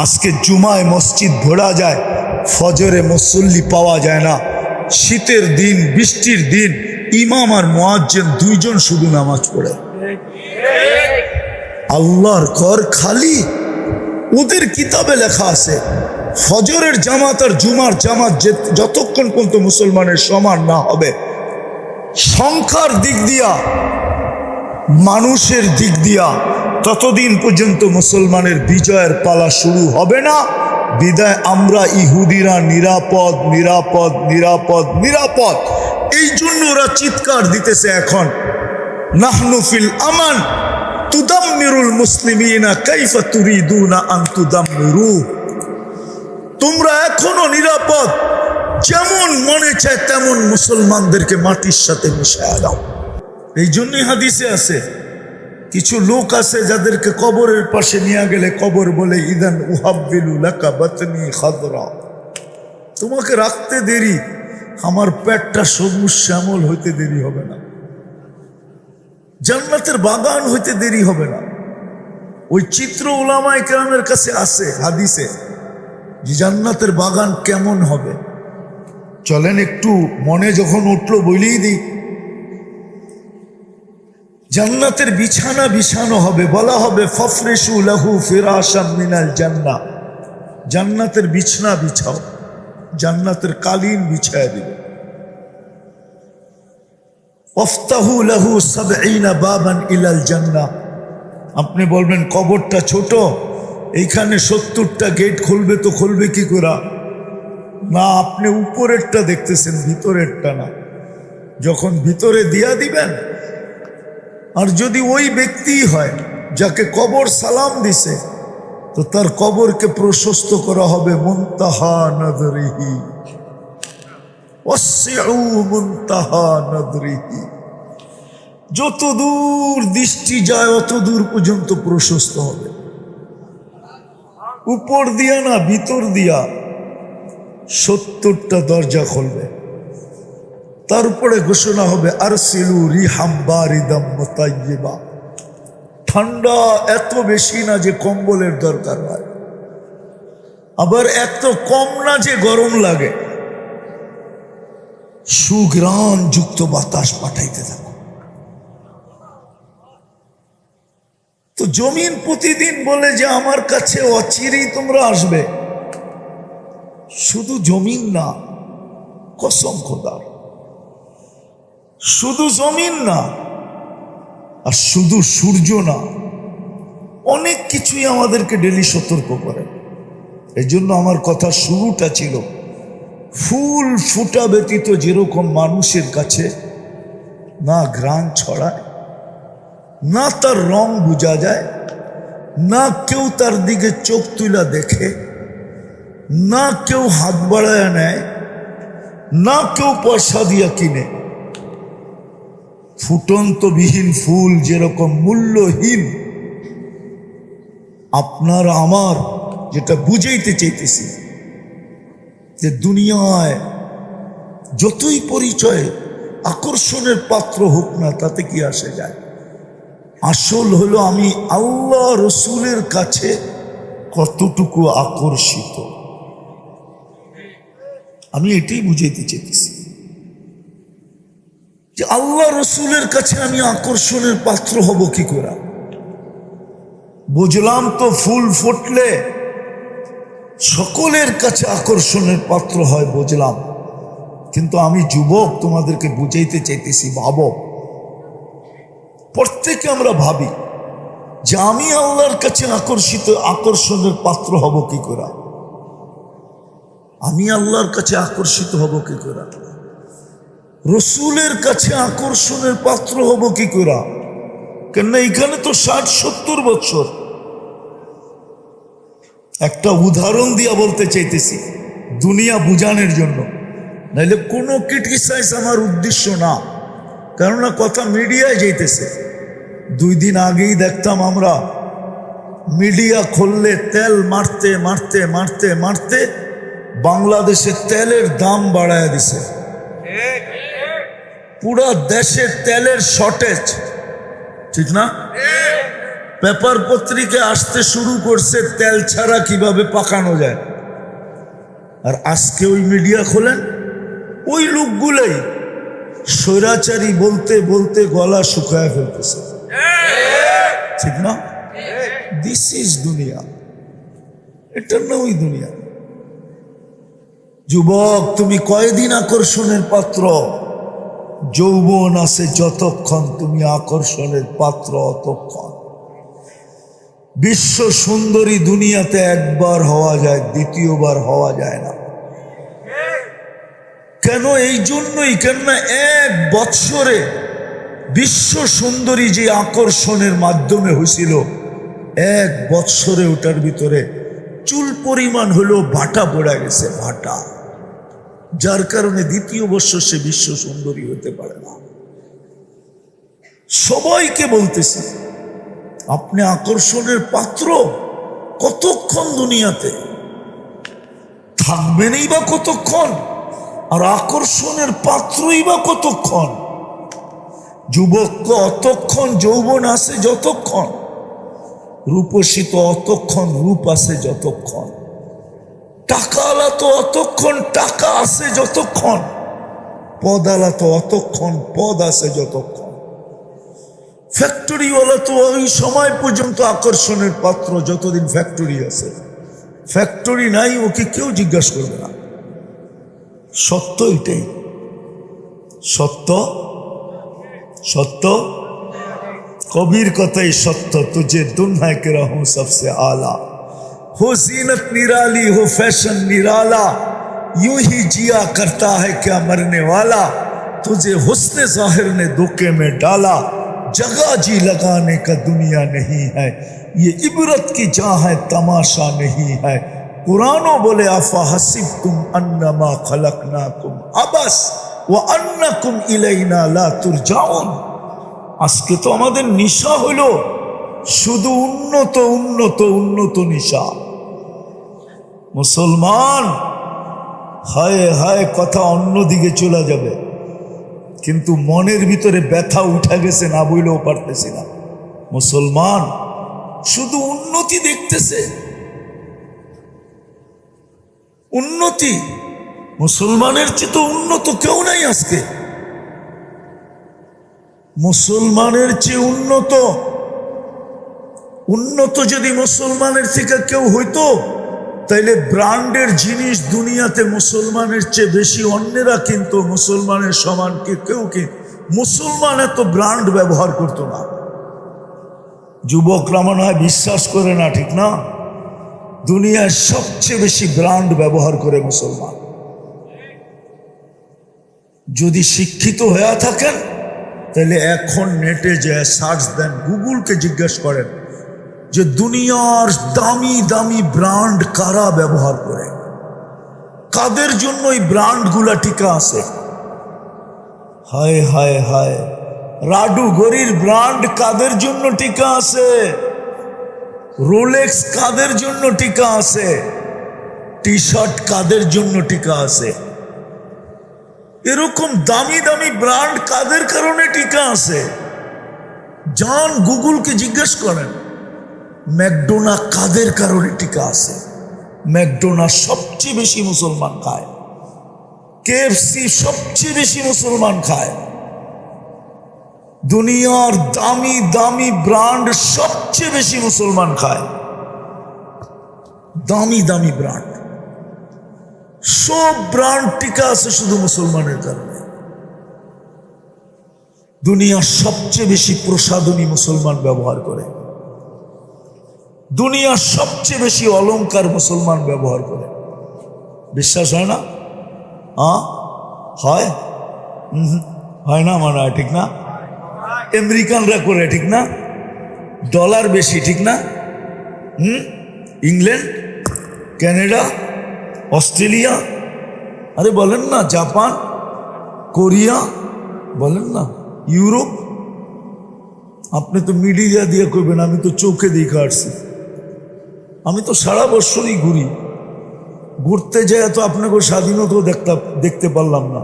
আজকে জুমায় মসজিদ ভরা যায়, ফজরে মুসল্লি পাওয়া যায় না। শীতের দিন, বৃষ্টির দিন ইমাম আর মুয়াজ্জিন দুইজন শুধু নামাজ পড়ে। আল্লাহর ঘর খালি। ওদের কিতাবে লেখা আছে ফজরের জামাত আর জুমার জামাত যতক্ষণ পর্যন্ত মুসলমানের সমান না হবে, সংখ্যার দিক দিয়া, মানুষের দিক দিয়া, ততদিন পর্যন্ত মুসলমানের বিজয়ের পালা শুরু হবে না। বিদায় আমরা ইহুদিরা নিরাপদ নিরাপদ নিরাপদ নিরাপদ। এই জন্য ওরা চিৎকার দিতেছে এখন, নাহনু ফিল আমান তুদাম্মিরুল মুসলিমিনা কাইফা তুরিদুনা আন তুদাম্মিরু। তোমরা এখনো নিরাপদ, যেমন মনে চায় তেমন মুসলমানদেরকে মাটির সাথে মিশায়া দাও। এই জন্যই হাদিসে আছে কিছু লোক আছে যাদেরকে কবরের পাশে নিয়ে গেলে কবর বলে ইদান উহাব্বিলু লাকা বাতনি খাদরা, তোমাকে রাখতে দেরি, আমার পেটটা সবুজ শ্যামল হইতে দেরি হবে না, জান্নাতের বাগান হইতে দেরি হবে না। ওই চিত্র উলামায়ে কেরামের কাছে আছে হাদিসে যে জান্নাতের বাগান কেমন হবে। চলেন একটু মনে যখন উঠলো বলেই দিই। জান্নাতের বিছানা বিছানো হবে, বলা হবে ফাফরিশু লাহু ফিরাশাম মিনাল জান্নাহ, জান্নাতের বিছানা বিছাও, জান্নাতের কালীন বিছায়া দিবে। ওয়াফতাহু লাহু ৭০ বাবান ইলাল জান্নাহ। আপনি বলবেন কবরটা ছোট, এইখানে ৭০টা গেট খুলবে, তো খুলবে কি করে? না, আপনি উপরেরটা দেখতেছেন, ভিতরেরটা না। যখন ভিতরে দিয়া দিবেন, আর যদি ওই ব্যক্তি হয় যাকে কবর সালাম দিছে, তো তার কবরকে প্রশস্ত করা হবে মুনতাহা নদরিহি, ওয়াসিউ মুনতাহা নদরিহি। যত দূর দৃষ্টি যায় অত দূর পর্যন্ত প্রশস্ত হবে। উপর দিয়া না, ভিতর দিয়া ৭০টা দরজা খুলবে। তারপরে ঘোষণা হবে আরসিলু রিহাম বারিদাম মুতাইয়্যিবা, ঠান্ডা এত বেশি না যে কম্বলের দরকার হয়, আবার এত কম না যে গরম লাগে, সুঘ্রাণ যুক্ত বাতাস পাঠাইতে থাকো। তো জমিন প্রতিদিন বলে যে আমার কাছে অচিরেই তোমরা আসবে। শুধু জমিন না, কসম খোদার, শুধু জমিন না আর শুধু সূর্য না, অনেক কিছুই আমাদেরকে ডেলি সতর্ক করে। এই জন্য আমার কথা শুরুটা ছিল ফুল ফুটা ব্যতীত যেরকম মানুষের কাছে না ঘ্রাণ ছড়ায়, না তার রং বোঝা যায়, না কেউ তার দিকে চোখ তুলা দেখে, না কেউ হাত বাড়ায় নেয়, না কেউ পয়সা দিয়া কিনে। ফুটন্তবিহীন ফুল যেরকম মূল্যহীন, আপনার আমার যেটা বুঝাইতে চাইতেছি যে দুনিয়ায় যতই পরিচয় আকর্ষণের পাত্র হোক না, তাতে কি আসে যায়? আসল হলো আমি আল্লাহ রসুলের কাছে কতটুকু আকর্ষিত। আমি এটাই বুঝাইতে চাইতেছি যে আল্লাহ রসুলের কাছে আমি আকর্ষণের পাত্র হব কি করে। বুঝলাম তো ফুল ফুটলে সকলের কাছে আকর্ষণের পাত্র হয়, বুঝলাম। কিন্তু আমি যুবক, তোমাদেরকে বুঝাইতে চাইতেছি, ভাবো, প্রত্যেকে আমরা ভাবি যে আমি আল্লাহর কাছে আকর্ষণের পাত্র হব কি করে, আমি আল্লাহর কাছে আকর্ষিত হব কি করে, রসুলের কাছে আকর্ষণের পাত্র হব কি করে। কেননা এখানে তো ৬০-৭০ বছর। একটা উদাহরণ দিয়া বলতে চাইতেছি দুনিয়া বুঝানোর জন্য, নাইলে কোনো ক্রিটিসাইজ আমার উদ্দেশ্য না। কেননা কথা মিডিয়ায় যাইতেছে। 2 দিন আগেই দেখতাম আমরা, মিডিয়া খুললে তেল মারতে মারতে মারতে মারতে বাংলাদেশে তেলের দাম বাড়ায় দিছে। পুরা দেশে তেলের শর্টেজ, ঠিক না? পেপার পত্রিকা আসতে শুরু করছে তেল ছাড়া কিভাবে পাকানো যায়। আর আজকে ওই মিডিয়া খোলেন, ওই লোকগুলোই স্বৈরাচারী বলতে বলতে গলা শুকায় ফেলতেছে, ঠিক না? দিস ইজ দুনিয়া, এটার না ওই দুনিয়া। যুবক, তুমি কয়দিন আকর্ষণের পাত্র? যৌবন আছে যতক্ষণ তুমি আকর্ষণের পাত্র অতক্ষণ। বিশ্ব সুন্দরী দুনিয়াতে একবার হওয়া যায়, দ্বিতীয়বার হওয়া যায় না। কেন? এই জন্যই, কেননা এক বৎসরে বিশ্ব সুন্দরী যে আকর্ষণের মাধ্যমে হয়েছিল, এক বৎসরে ওটার ভিতরে চুল পরিমাণ হলেও ভাটা পড়ে গেছে, ভাটা, যার কারণে দ্বিতীয় বৎসর সে বিশ্ব সুন্দরী হতে পারে না। সবাইকে বলতেছি, আপনি আকর্ষণের পাত্র কতক্ষণ দুনিয়াতে থাকবেনই বা কতক্ষণ, আর আকর্ষণের পাত্রই বা কতক্ষণ? যুবককে অতক্ষণ যৌবন আছে যতক্ষণ, রূপসী তো অতক্ষণ রূপ আছে যতক্ষণ, টাকাওয়ালা তো অতক্ষণ টাকা আছে যতক্ষণ, পদালা তো অতক্ষণ পদ আছে যতক্ষণ, ফ্যাক্টরিওয়ালা তো ওই সময় পর্যন্ত আকর্ষণের পাত্র যতদিন ফ্যাক্টরি আছে। ফ্যাক্টরি নাই, ওকে কেউ জিজ্ঞাসা করবে না। সত্য এটাই, সত্য সত্য, কবির কথাই সত্য। তুঝে দুনিয়া কে রাহু সবসে আলা, हो जीनत निराली हो फैशन निराला, यूं ही जिया करता है क्या मरने वाला, तुझे हुस्न जाहिर ने धोखे में डाला, जगह जी लगाने का दुनिया नहीं है, ये इबरत की जहाँ है तमाशा नहीं है। कुरानो बोले आफा हसिब तुम अन्नमा खलकनाकुम अबस व अन्नकुम इलैना ला तुरजाउन। আজকে তো আমাদের নিশা হলো শুধু উন্নত উন্নত উন্নত নিশা। মুসলমান, হায় হায়, কথা অন্যদিকে চলে যাবে, কিন্তু মনের ভিতরে ব্যথা উঠা গেছে, না বইলেও পারতেছি না। মুসলমান শুধু উন্নতি দেখতেছে, উন্নতি। মুসলমানের চেয়ে তো উন্নত কেউ নাই আজকে, মুসলমানের চেয়ে উন্নত। উন্নত যদি মুসলমানের থেকে কেউ হইতো, তাইলে ব্র্যান্ডের জিনিস দুনিয়াতে মুসলমানের চেয়ে বেশি অন্যেরা কিন্তু মুসলমানের সমান কেউ কি মুসলমান এত ব্র্যান্ড ব্যবহার করতো না। যুবকরা মনে হয় বিশ্বাস করে না, ঠিক না? দুনিয়ায় সবচেয়ে বেশি ব্র্যান্ড ব্যবহার করে মুসলমান। যদি শিক্ষিত হয়ে থাকেন তাহলে এখন নেটে যে সার্চ দেন, গুগলকে জিজ্ঞেস করেন যে দুনিয়ার দামি দামি ব্র্যান্ড কারা ব্যবহার করে, কাদের জন্য এই ব্র্যান্ডগুলা টিকা আছে। হায় হায় হায়, রাডু গরির ব্র্যান্ড কাদের জন্য টিকা আছে, রোলেক্স কাদের জন্য টিকা আছে, টি শার্ট কাদের জন্য টিকা আছে, এরকম দামি দামি ব্র্যান্ড কাদের কারণে টিকা আছে। যান গুগলকে জিজ্ঞেস করেন ম্যাকডোনা কাদের কারণে টিকা আছে। ম্যাকডোনা সবচেয়ে বেশি মুসলমান খায়, কেএফসি সবচেয়ে বেশি মুসলমান খায়, দুনিয়ার দামি দামি ব্র্যান্ড সবচেয়ে বেশি মুসলমান খায়, দামি দামি ব্র্যান্ড, সব ব্র্যান্ড টিকা আছে শুধু মুসলমানের কারণে। দুনিয়ার সবচেয়ে বেশি প্রসাধনী মুসলমান ব্যবহার করে, দুনিয়ার সবচেয়ে বেশি অলংকার মুসলমান ব্যবহার করে। বিশ্বাস হয় না? হয়? হয় না মনে হয়, ঠিক না? আমেরিকানরা করে, ঠিক না? ডলার বেশি, ঠিক না? ইংল্যান্ড, কানাডা, অস্ট্রেলিয়া, আরে বলেন না, জাপান, কোরিয়া, বলেন না, ইউরোপ। আপনি তো মিডিয়া দিয়ে করবেন, আমি তো চোখে দেখে আসছি। আমি তো সারা বছরই ঘুরি, ঘুরতে যায় তো আপনাকে স্বাধীনতাও দেখতে পারলাম না।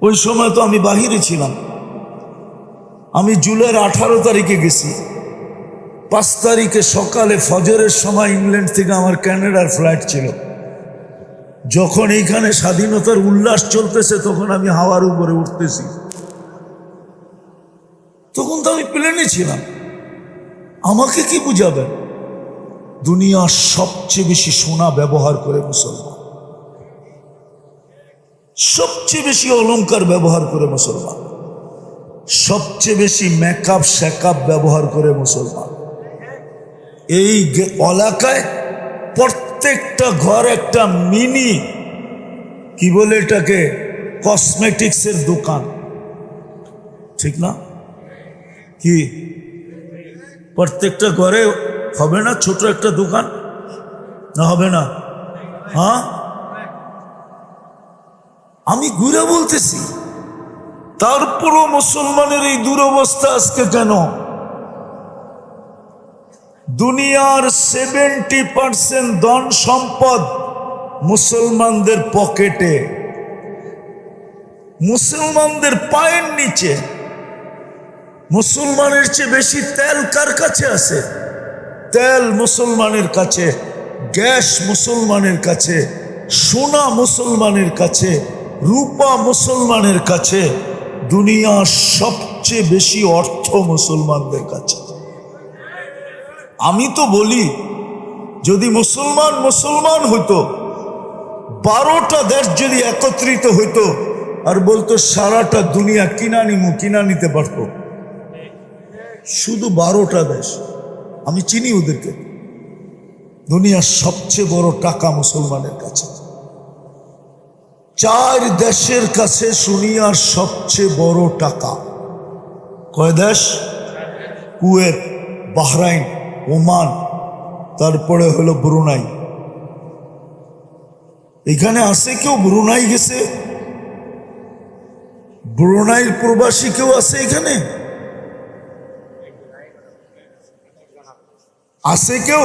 ওই সময় তো আমি বাহিরে ছিলাম। আমি জুলাইয়ের 18 তারিখে গেছি, 5 তারিখে সকালে ফজরের সময় ইংল্যান্ড থেকে আমার কানাডার ফ্লাইট ছিল। যখন এইখানে স্বাধীনতার উল্লাস চলতেছে তখন আমি হাওয়ার উপরে উঠতেছি, তখন তো আমি প্লেনে ছিলাম। আমাকে কি বুঝাবেন? দুনিয়ার সবচেয়ে বেশি সোনা ব্যবহার করে মুসলমান, সবচেয়ে বেশি অলংকার ব্যবহার করে মুসলমান, সবচেয়ে বেশি মেকআপ শেকআপ ব্যবহার করে মুসলমান। এই এলাকায় প্রত্যেকটা ঘর একটা মিনি কি বলে এটাকে কসমেটিক্সের দোকান, ঠিক না? কি প্রত্যেকটা ঘরে হবে না ছোট একটা দোকান? না হবে না? হ্যাঁ, আমি ঘুরে বলতেছি। তারপরও মুসলমানের এই দুরবস্থা আজকে কেন? দুনিয়ার 70% ধন সম্পদ মুসলমানদের পকেটে, মুসলমানদের পায়ের নিচে। মুসলমানের চেয়ে বেশি তেল কার কাছে আছে? তেল মুসলমানের কাছে, গ্যাস মুসলমানের কাছে, সোনা মুসলমানের কাছে, রূপা মুসলমানের কাছে। দুনিয়ার সবচেয়ে বেশি অর্থ মুসলমানদের কাছে। আমি তো বলি, যদি মুসলমান মুসলমান হইতো, 12টা দেশ যদি একত্রিত হইতো আর বলতো সারাটা দুনিয়া কিনা নিতে পারতো, শুধু 12টা দেশ, আমি চিনি ওদেরকে। দুনিয়ার সবচেয়ে বড় টাকা মুসলমানের কাছে। 4 দেশের কাছে দুনিয়ার সবচেয়ে বড় টাকা। কয় দেশ? কুয়েত, বাহরাইন, ওমান, তারপরে হলো ব্রুনাই। এখানে আছে কেউ ব্রুনাই গেছে? ব্রুনাইয়ের প্রবাসী কেউ আছে এখানে? আছে কেউ?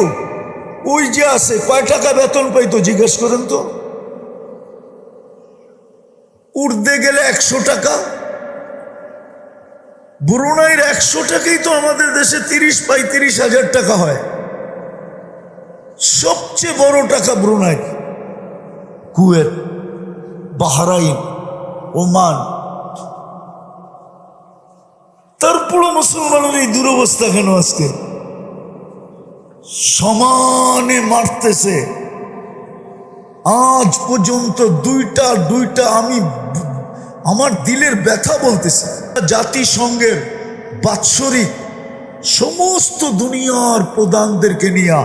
ওই যে আছে। কয় টাকা বেতন পাইতো জিজ্ঞেস করেন তো? উঠতে গেলে 100 টাকা। ব্রুনাইয়ের 100 টাকাই তো আমাদের দেশে 30-35 হাজার টাকা হয়। সবচেয়ে বড় টাকা ব্রুনাই, কুয়েত, বাহরাইন, ওমান। তারপরও মুসলমানের এই দুরবস্থা কেন আজকে? সমানে মারতেছে। আজ পর্যন্ত দুইটা আমি আমার দিলের ব্যথা বলতেছি। জাতিসংঘের বাৎসরিক সমস্ত দুনিয়ার প্রধানদেরকে নিয়ে,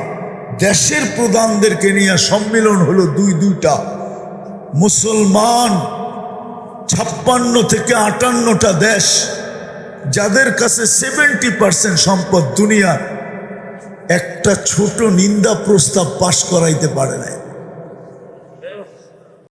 দেশের প্রধানদেরকে নিয়ে সম্মেলন হলো দুইটা। মুসলমান 56 থেকে 58টা দেশ, যাদের কাছে 70% সম্পদ দুনিয়ার, একটা ছোট নিন্দা প্রস্তাব পাশ করাইতে পারে না।